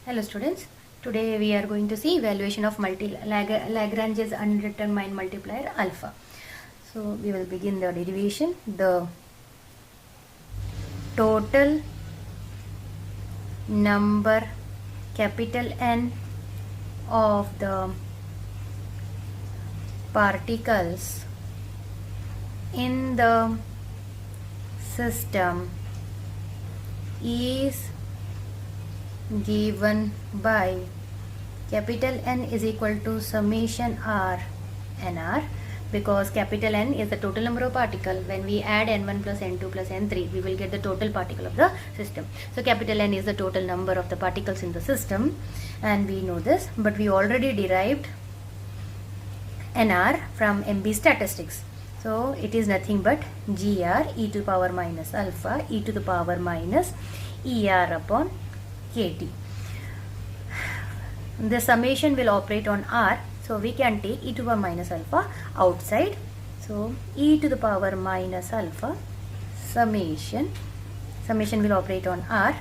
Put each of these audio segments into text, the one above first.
Hello students, today we are going to see evaluation of Lagrange's undetermined multiplier alpha. So we will begin the derivation. The total number capital N of the particles in the system is given by capital N is equal to summation R NR, because capital N is the total number of particles. When we add N1 plus N2 plus N3, we will get the total particle of the system. So capital N is the total number of the particles in the system, and we know this, but we already derived NR from MB statistics. So it is nothing but GR e to the power minus alpha e to the power minus ER upon KT. The summation will operate on R, so we can take e to the power minus alpha outside. So e to the power minus alpha summation will operate on R,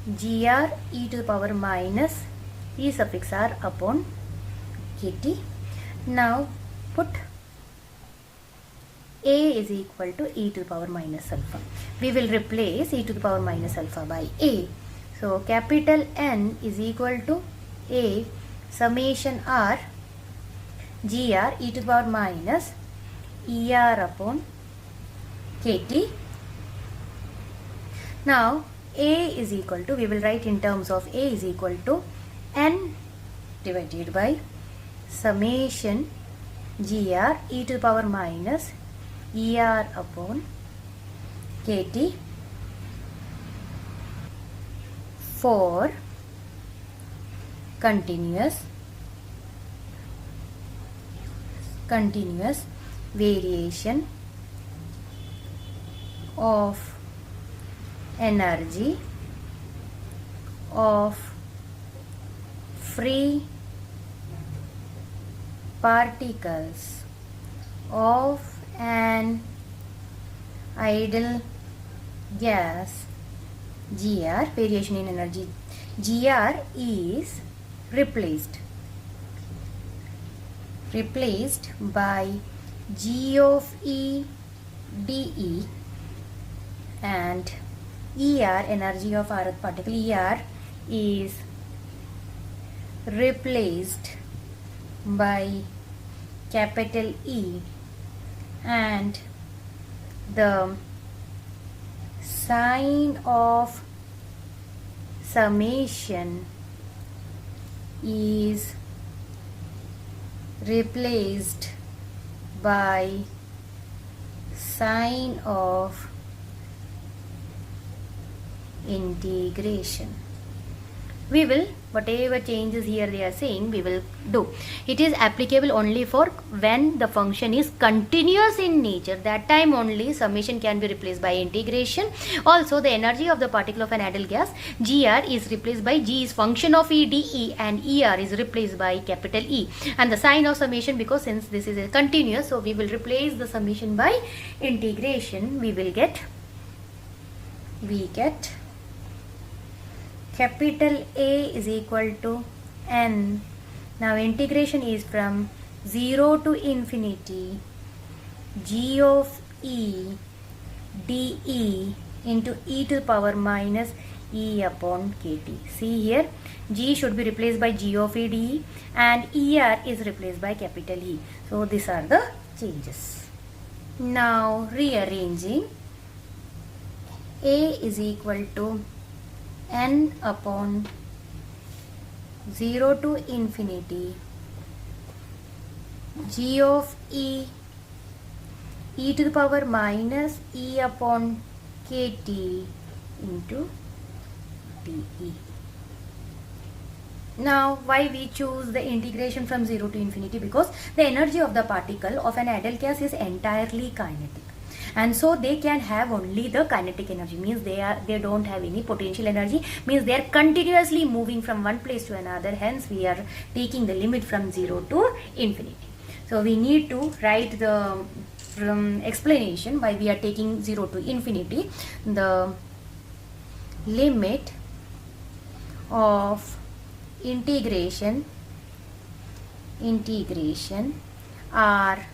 GR e to the power minus E suffix R upon KT. Now put A is equal to e to the power minus alpha. We will replace e to the power minus alpha by A. So capital N is equal to A summation R GR e to the power minus ER upon KT. Now A is equal to, we will write in terms of A is equal to N divided by summation GR e to the power minus ER upon KT for continuous variation of energy of free particles of an ideal gas. GR, variation in energy, GR is replaced by G of E dE, and ER, energy of R particle ER, is replaced by capital E, and the sign of summation is replaced by sign of integration. We will, whatever changes here they are saying, we will do. It is applicable only for when the function is continuous in nature. That time only summation can be replaced by integration. Also, the energy of the particle of an ideal gas, GR, is replaced by G is function of EDE, and ER is replaced by capital E. And the sign of summation, because since this is a continuous, so we will replace the summation by integration. We get capital A is equal to N. Now integration is from 0 to infinity G of E dE into e to the power minus E upon KT. See here, G should be replaced by G of E dE, and ER is replaced by capital E. So these are the changes. Now rearranging, A is equal to N upon 0 to infinity G of E to the power minus E upon KT into dE. Now why we choose the integration from 0 to infinity? Because the energy of the particle of an ideal gas is entirely kinetic, and so they can have only the kinetic energy, means they don't have any potential energy, means they are continuously moving from one place to another. Hence we are taking the limit from 0 to infinity. So we need to write the explanation why we are taking 0 to infinity. The limit of integration are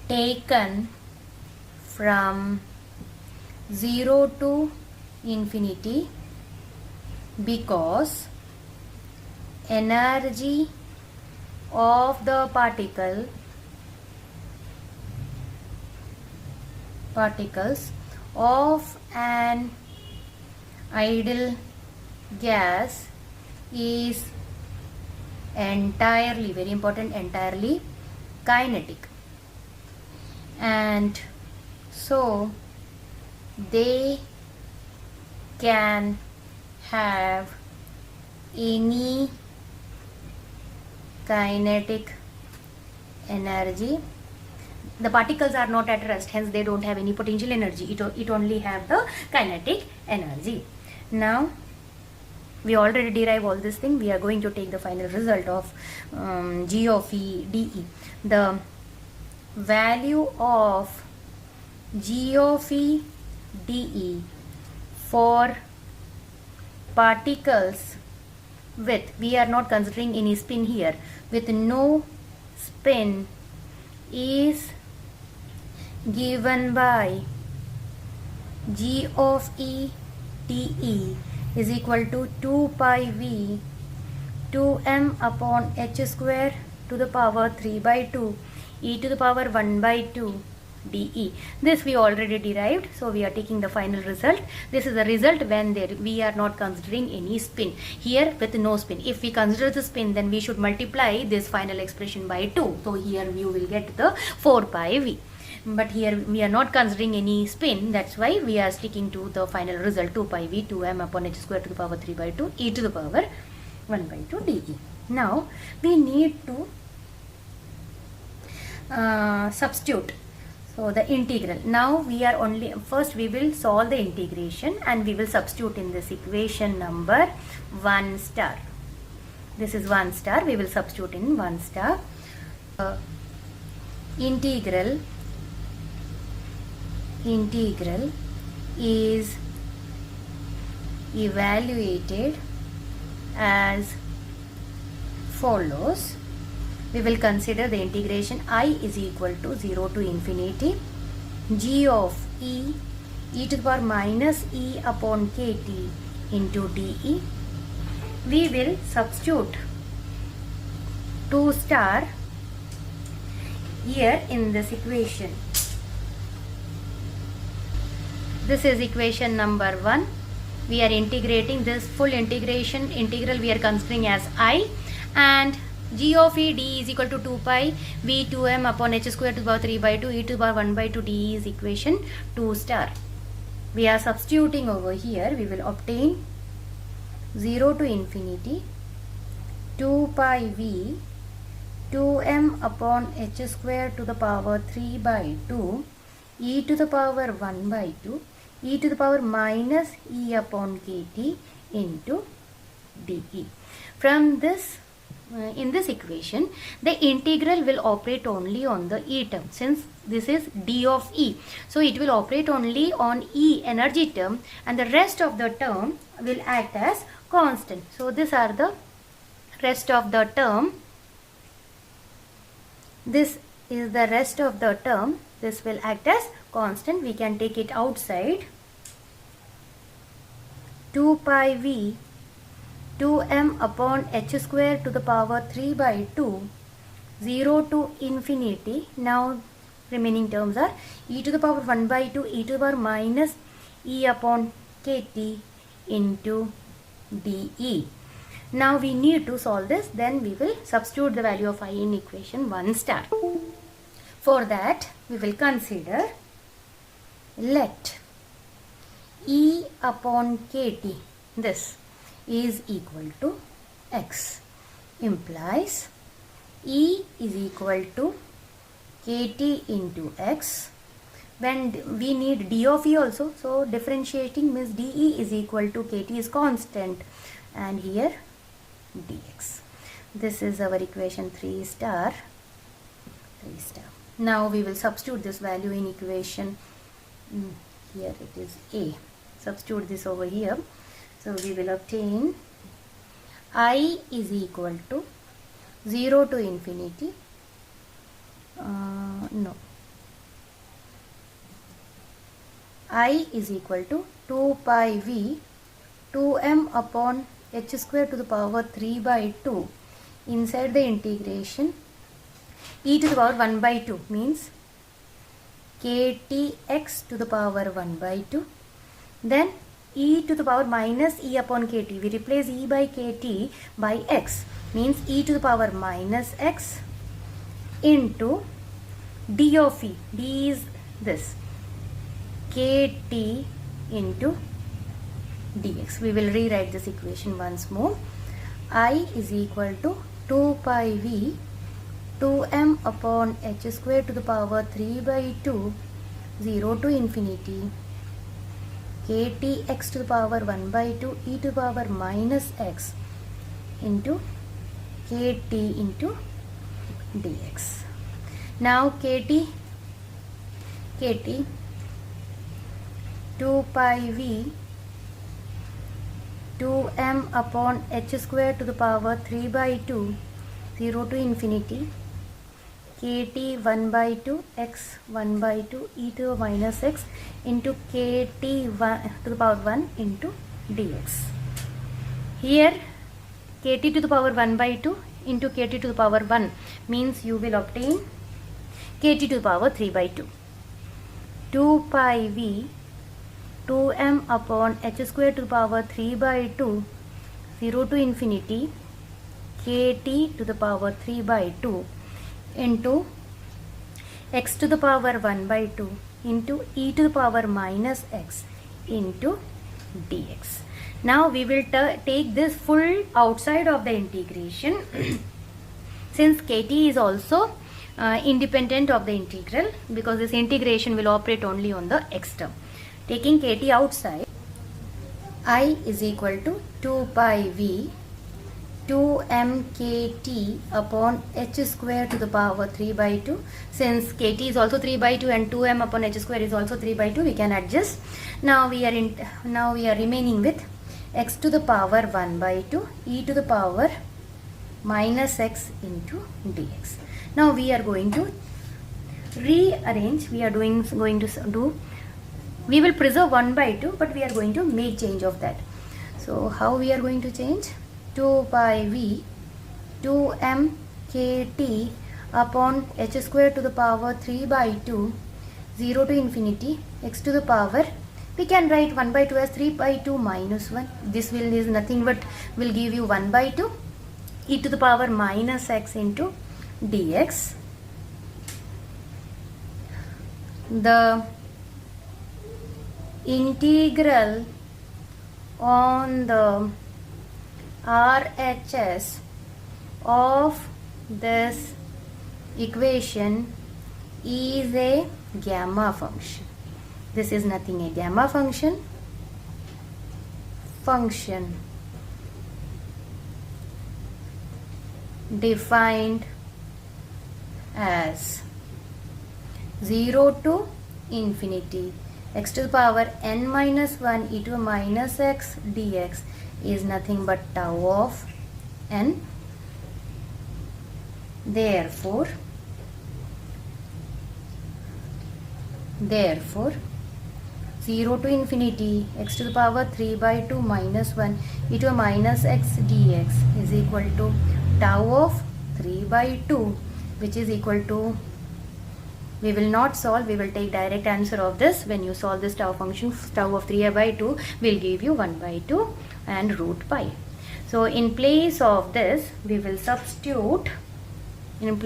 taken from 0 to infinity because energy of the particles of an ideal gas is entirely, very important, entirely kinetic, and so they can have any kinetic energy. The particles are not at rest, hence they don't have any potential energy. It only have the kinetic energy. Now we already derive all this thing. We are going to take the final result of G of E dE. The value of G of E dE for particles with, we are not considering any spin here, with no spin is given by G of E dE is equal to 2 pi v 2m upon h square to the power 3 by 2 e to the power 1 by 2 dE. This we already derived, so we are taking the final result. This is the result when we are not considering any spin. Here with no spin. If we consider the spin, then we should multiply this final expression by 2. So here you will get the 4 pi v. But here we are not considering any spin, that's why we are sticking to the final result 2 pi v 2m upon h square to the power 3 by 2 e to the power 1 by 2 dE. Now we need to substitute. So the integral. Now we are only, first we will solve the integration and we will substitute in this equation number 1 star. This is 1 star. We will substitute in 1 star. Integral is evaluated as follows. We will consider the integration I is equal to 0 to infinity G of E to the power minus E upon KT into dE. We will substitute 2 star here in this equation. This is equation number 1. We are integrating this full integral we are considering as I, and G of E dE is equal to 2 pi v 2m upon h square to the power 3 by 2 e to the power 1 by 2 dE is equation 2 star. We are substituting over here. We will obtain 0 to infinity 2 pi v 2m upon h square to the power 3 by 2 e to the power 1 by 2 e to the power minus e upon kt into dE. From this, in this equation, the integral will operate only on the E term, since this is d of E. So it will operate only on E energy term, and the rest of the term will act as constant. So these are the rest of the term. This is the rest of the term. This will act as constant. We can take it outside. 2 pi v 2m upon h square to the power 3 by 2 0 to infinity. Now remaining terms are e to the power 1 by 2 e to the power minus e upon kt into dE. Now we need to solve this. Then we will substitute the value of I in equation 1 star. For that we will consider, let E upon kt, this is equal to x, implies E is equal to kt into x. When we need d of E also, so differentiating means dE is equal to kt is constant, and here dx. This is our equation 3 star. Now we will substitute this value in equation, here it is A. Substitute this over here. So we will obtain I is equal to 0 to infinity. No. I is equal to 2 pi v 2m upon h square to the power 3 by 2 inside the integration e to the power 1 by 2 means ktx to the power 1 by 2. Then e to the power minus e upon kt. We replace e by kt by x means e to the power minus x into d of e. D is this kt into dx. We will rewrite this equation once more. I is equal to 2 pi v 2m upon h square to the power 3 by 2 0 to infinity kt x to the power 1 by 2 e to the power minus x into kt into dx. Now kt 2 pi v 2m upon h square to the power 3 by 2 0 to infinity kt 1 by 2 x 1 by 2 e to the minus x into kt 1 to the power 1 into dx. Here kt to the power 1 by 2 into kt to the power 1 means you will obtain kt to the power 3 by 2. 2 pi v 2m upon h square to the power 3 by 2 0 to infinity kt to the power 3 by 2 into x to the power 1 by 2 into e to the power minus x into dx. Now we will take this full outside of the integration since kt is also independent of the integral because this integration will operate only on the x term. Taking kt outside, I is equal to 2 pi v 2m kt upon h square to the power 3 by 2. Since kt is also 3 by 2 and 2m upon h square is also 3 by 2, we can adjust. Now we are remaining with x to the power 1 by 2 e to the power minus x into dx. Now we are going to rearrange. We will preserve 1 by 2, but we are going to make change of that. So how we are going to change? 2 pi v 2m kt upon h square to the power 3 by 2 0 to infinity x to the power, we can write 1 by 2 as 3 by 2 minus 1. This is nothing but will give you 1 by 2 e to the power minus x into dx. The integral on the RHS of this equation is a gamma function. This is nothing a gamma function defined as 0 to infinity x to the power n minus 1 e to minus x dx is nothing but tau of n. Therefore 0 to infinity x to the power 3 by 2 minus 1 e to minus x dx is equal to tau of 3 by 2, which is equal to, we will not solve, we will take direct answer of this. When you solve this tau function, tau of 3 by 2 will give you 1 by 2 and root pi. So in place of this we will substitute 1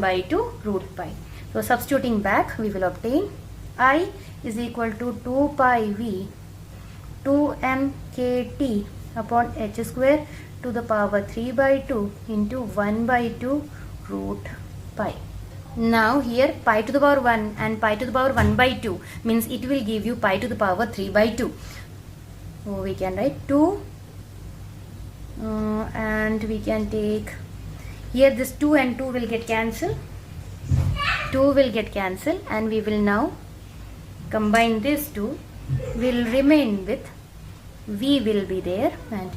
by 2 root pi. So substituting back, we will obtain I is equal to 2 pi v 2m kt upon h square to the power 3 by 2 into 1 by 2 root pi. Now here pi to the power 1 and pi to the power 1 by 2 means it will give you pi to the power 3 by 2. So we can write 2 and we can take here this 2 and 2 will get cancelled. 2 will get cancelled and we will now combine this 2 will remain with V will be there, and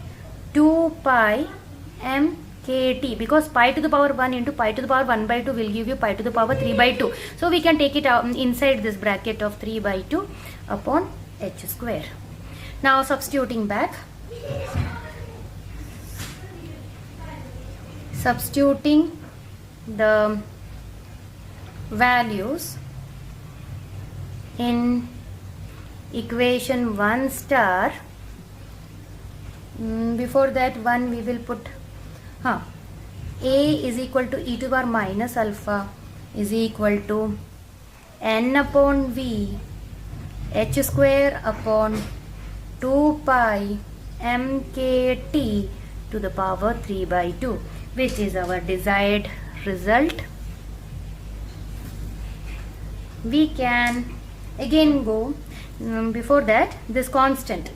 2 pi mkt, because pi to the power 1 into pi to the power 1 by 2 will give you pi to the power 3 by 2. So we can take it out inside this bracket of 3 by 2 upon h square. Now substituting back. Substituting the values in equation 1 star. Before that one we will put a is equal to e to the power minus alpha is equal to n upon v h square upon 2 pi mkt to the power 3 by 2, which is our desired result. We can again go, before that, this constant,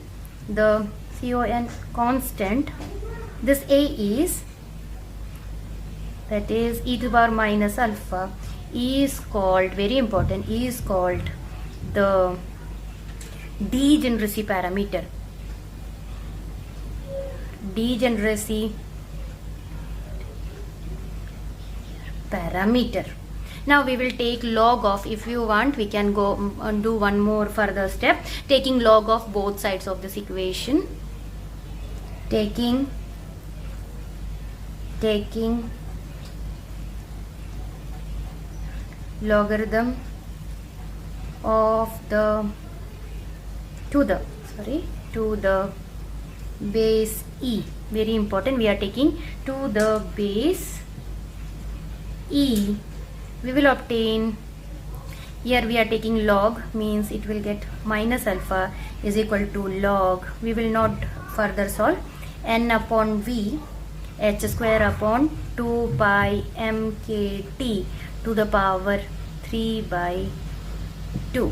the con constant, this a is, that is e to the power minus alpha, is called, very important, is called the degeneracy parameter. Degeneracy parameter. Now we will take log of, if you want we can go and do one more further step, taking log of both sides of this equation, taking logarithm of the to the base e. Very important, we are taking to the base e. We will obtain, here we are taking log, means it will get minus alpha is equal to log, we will not further solve, n upon v h square upon 2 pi mkt to the power 3 by 2.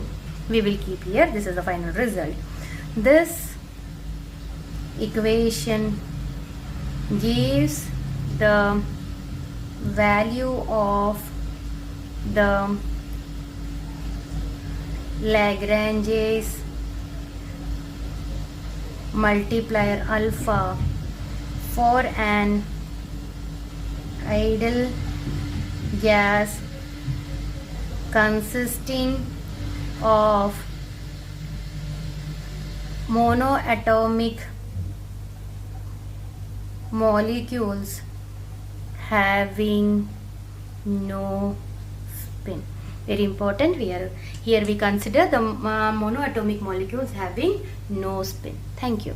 We will keep here, this is the final result. This equation gives the value of the Lagrange's multiplier alpha for an ideal gas consisting of monoatomic molecules having no spin. Very important, here we consider the monoatomic molecules having no spin. Thank you.